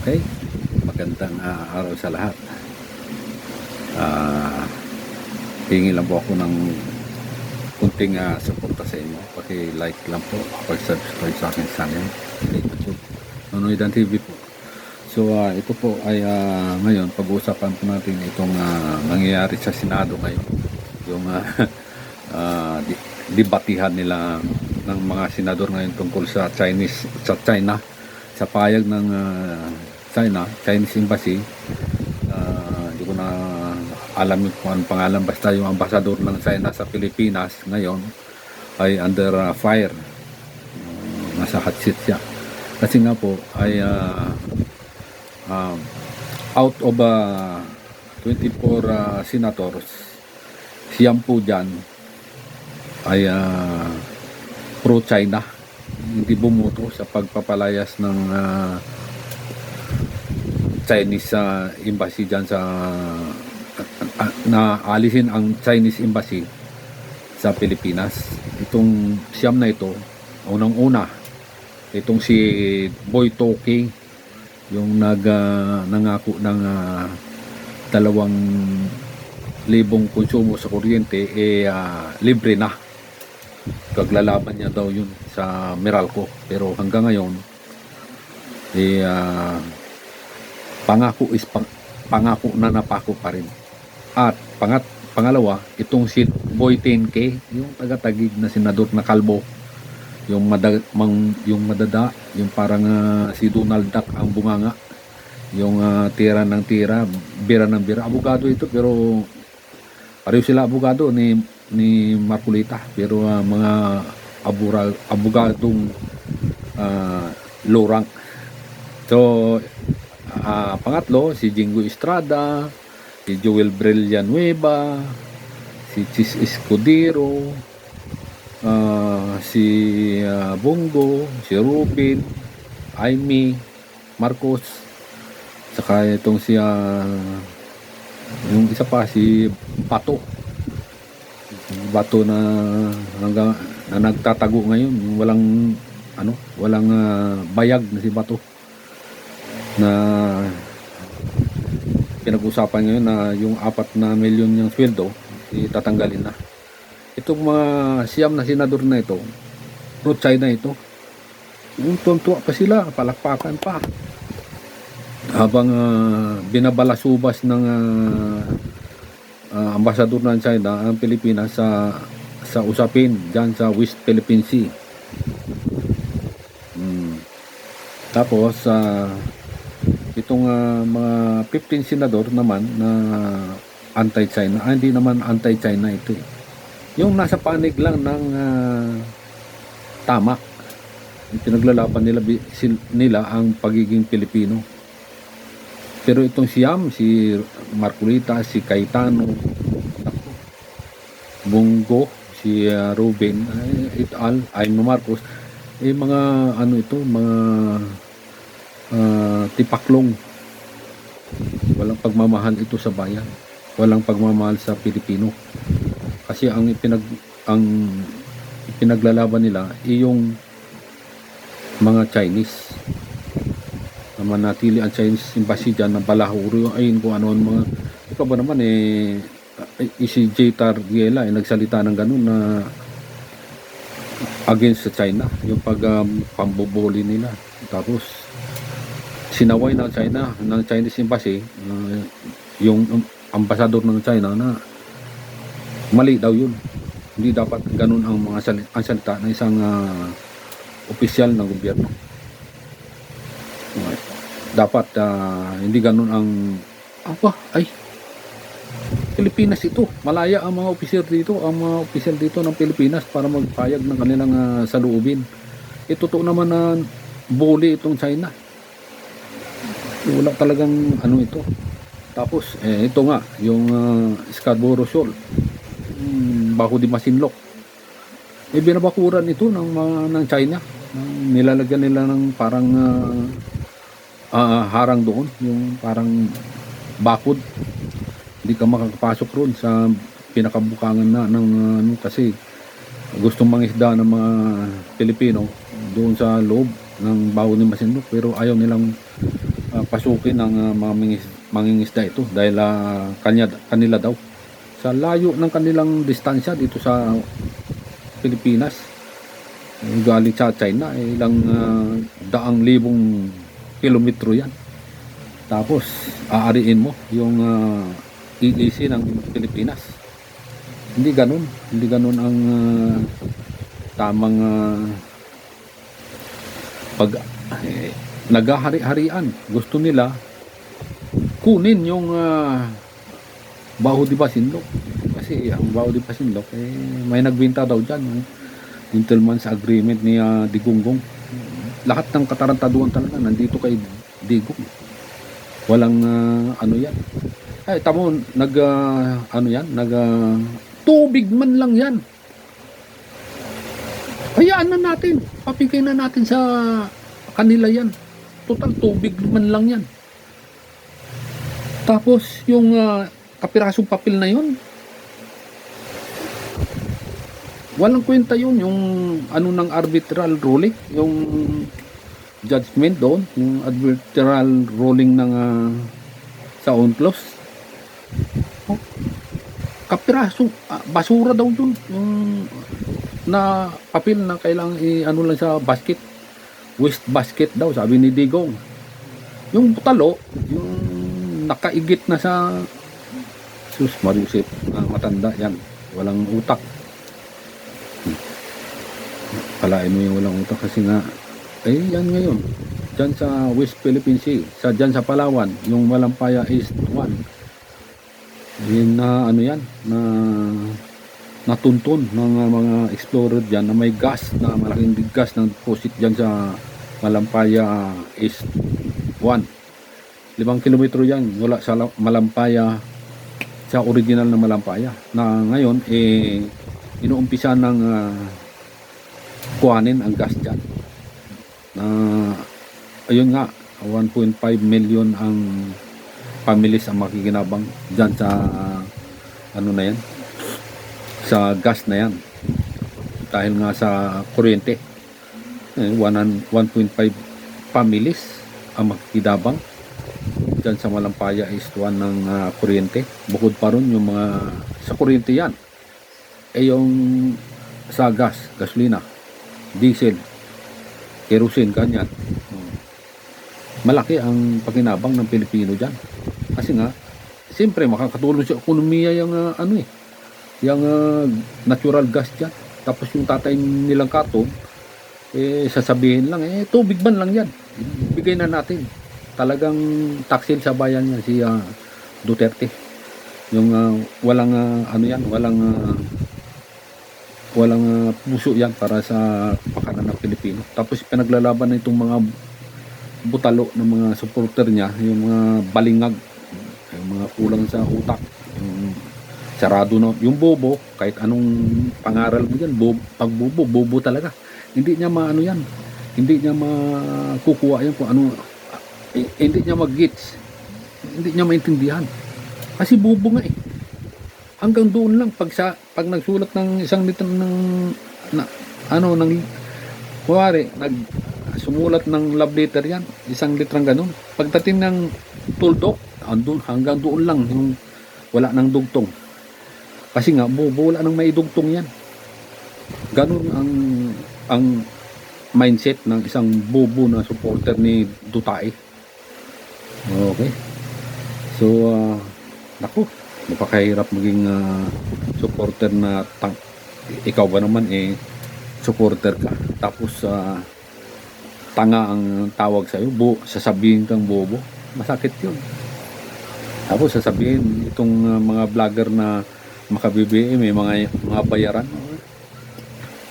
Okay, magandang araw sa lahat. Ah, hingi lang po ako ng kunting suporta sa inyo. Paki-like lang po, pag-subscribe sa akin channel sa YouTube, Nonoydan TV po. So ito po ay ngayon pag-uusapan po natin itong nangyayari sa Senado ngayon. Yung debatihan nila ng mga senador ngayon tungkol sa China, sa payag ng Chinese Embassy. Hindi ko na alam kung anong pangalan, basta yung ambasador ng China sa Pilipinas ngayon ay under fire. Nasa hot seat siya kasi nga po ay out of 24 senators, siyam po dyan ay pro-China, hindi bumuto sa pagpapalayas ng Chinese embassy dyan sa na alisin ang Chinese embassy sa Pilipinas. Itong siyam na ito, unang-una itong si Boy Toki, yung nangako ng 2,000 konsumo sa kuryente libre na. Paglalaban niya daw yun sa Meralco, pero hanggang ngayon pangako na napako pa rin. At pangalawa, itong si Boy 10K, yung taga-Taguig na senador na kalbo, yung madada, yung parang si Donald Duck ang bunganga, yung tira ng tira, bira ng bira. Abogado ito, pero pareho sila abogado ni Marcolita, pero mga abogadong low rank. So pangatlo, si Jingo Estrada, si Joel Villanueva, si Chis Escudero, si Bongo, si Rubin, Aimee Marcos, saka itong si yung isa pa, si Bato na hanggang na nagtatago ngayon, yung walang bayag na si Bato, na pinag-usapan ngayon na yung 4 na milyon yung sweldo itatanggalin na. Itong mga siyam na senador na ito, pro-China ito, yung tuntua pa sila, palakpakan pa habang binabalasubas ng ambasador ng China ang Pilipinas sa usapin dyan sa West Philippine Sea. Tapos itong mga 15 senador naman na anti-China, hindi naman anti-China ito yung nasa panig lang ng tama. Pinaglalaban nila ang pagiging Pilipino. Pero itong siyam, si Marcolita, si Cayetano, Bongo, si Ruben, et al, Aimee Marcos, mga mga tipaklong. Walang pagmamahal ito sa bayan, walang pagmamahal sa Pilipino. Kasi ang pinaglalaban nila yung mga Chinese, na manatili ang Chinese embassy dyan na balahuro, ayun kung ano mga ikaw ba naman si J. Targiela nagsalita ng ganun na against sa China, yung pambubuli nila. Tapos sinaway ng Chinese embassy, yung ambasador ng China, na mali daw yun. Hindi dapat ganun ang mga salita ng isang opisyal ng gobyerno. Dapat hindi ganun ang Pilipinas ito. Malaya ang mga opisyal dito ng Pilipinas para magpayag ng kanilang saloobin. Totoo naman na bully itong China. Wala talagang ito. Tapos ito nga yung Scarborough Shoal, Baho de Masinloc, binabakuran ito ng China. Nilalagyan nila ng parang harang doon, yung parang bakod. Hindi ka makakapasok roon sa pinakabukangan ng kasi gustong mangisda ng mga Pilipino doon sa loob ng Baho de Masinloc, pero ayaw nilang papasukin ng mga mangingisda ito dahil kanila daw sa layo ng kanilang distansya dito sa Pilipinas. Galing sa China, ilang daang libong kilometro yan. Tapos aariin mo yung EEZ ng Pilipinas. Hindi ganun ang tamang pag naghahari-harian. Gusto nila kunin yung Baho de Masinloc. Kasi ang Baho de Masinloc, may nagbenta daw dyan, gentleman's agreement ni Digongong. Lahat ng katarantaduhan talaga nandito kay Digong. Walang ano yan. Ay, tamo, tubig man lang yan. Hayaan na natin. Papigay na natin sa kanila yan. Total, tubig man lang yan. Tapos, yung kapirasong papel na yun, walang kwenta yun. Yung ng arbitral ruling, yung judgment doon, yung arbitral ruling ng sa UNCLOS. Kapiraso, basura daw yun, yung na papel na kailangan lang sa basket, waste basket daw, sabi ni Digong. Yung butalo, yung nakaigit na sa sus marusip, matanda yan, walang utak. Palain mo yung walang utak kasi nga yan ngayon dyan sa West Philippine Sea, dyan sa Palawan, yung Malampaya East 1, yun na na natuntun ng mga explorer dyan na may gas, na malaking gas ng deposit dyan sa Malampaya East 1. 5 kilometro yan wala sa Malampaya, sa original na Malampaya, na ngayon inuumpisa ng kuhanin ang gas dyan. Ayun nga, 1.5 million ang families ang makikinabang dyan sa na yan, sa gas na yan, dahil nga sa kuryente. 1.5 families ang makikinabang dyan sa Malampaya East 1 ng kuryente. Bukod pa ron yung mga sa kuryente yan, yung sa gas, gasolina, diesel, kerosene, ganyan. Malaki ang pakinabang ng Pilipino dyan. Kasi nga, siyempre makakatulong sa ekonomiya yung yung natural gas dyan. Tapos yung tatay nilang katong, sasabihin lang, tubig man lang yan, bigay na natin. Talagang taksil sa bayan niya si Duterte. Yung walang walang puso yan para sa pakanan ng Pilipino. Tapos pinaglalaban na itong mga butalo ng mga supporter niya, yung mga balingag, yung mga kulang sa utak, yung sarado na, yung bobo, kahit anong pangaral mo yan, bobo talaga. Hindi niya yan, hindi niya makukuha yan kung ano, hindi niya mag-gets, hindi niya maintindihan. Kasi bobo nga hanggang doon lang, pag nagsulat ng isang litro kuwari, sumulat ng love letter yan, 1 litrang ganun. Pagdating ng tuldok, hanggang doon lang, yung wala nang dugtong. Kasi nga, wala nang may dugtong yan. Ganun ang mindset ng isang bobo na supporter ni Duterte. Okay. So, naku, napakahirap maging supporter na ikaw ba naman supporter ka. Tapos, tanga ang tawag sa'yo, sasabihin kang bobo, masakit yun. Tapos sasabihin itong mga vlogger na makabibi, may mga bayaran.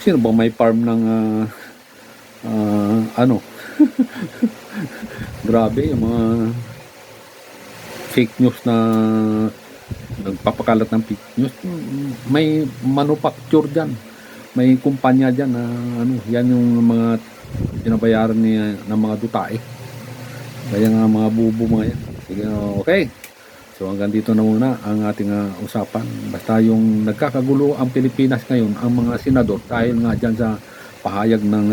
Sino ba may farm ng grabe, yung mga fake news na nagpapakalat ng fake news. May manufacture dyan, may kumpanya dyan na yan yung mga pinabayaran ng mga Duterte. Kaya nga mga bubo mga yan. Sige, okay. So hanggang dito na muna ang ating usapan. Basta yung nagkakagulo ang Pilipinas ngayon, ang mga senador, dahil nga dyan sa pahayag ng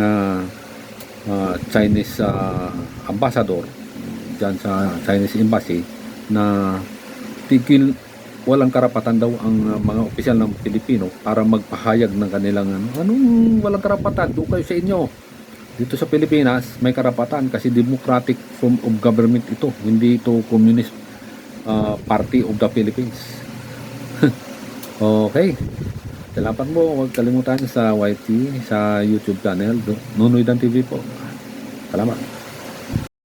Chinese ambassador, dyan sa Chinese Embassy na tigil, walang karapatan daw ang mga opisyal ng Pilipino para magpahayag ng kanilang anong walang karapatan, doon kayo sa inyo. Dito sa Pilipinas may karapatan kasi democratic form of government ito, hindi ito communist party of the Philippines. Okay, salamat po, huwag kalimutan sa YT, sa YouTube channel Nunoy Dan TV po. Salamat.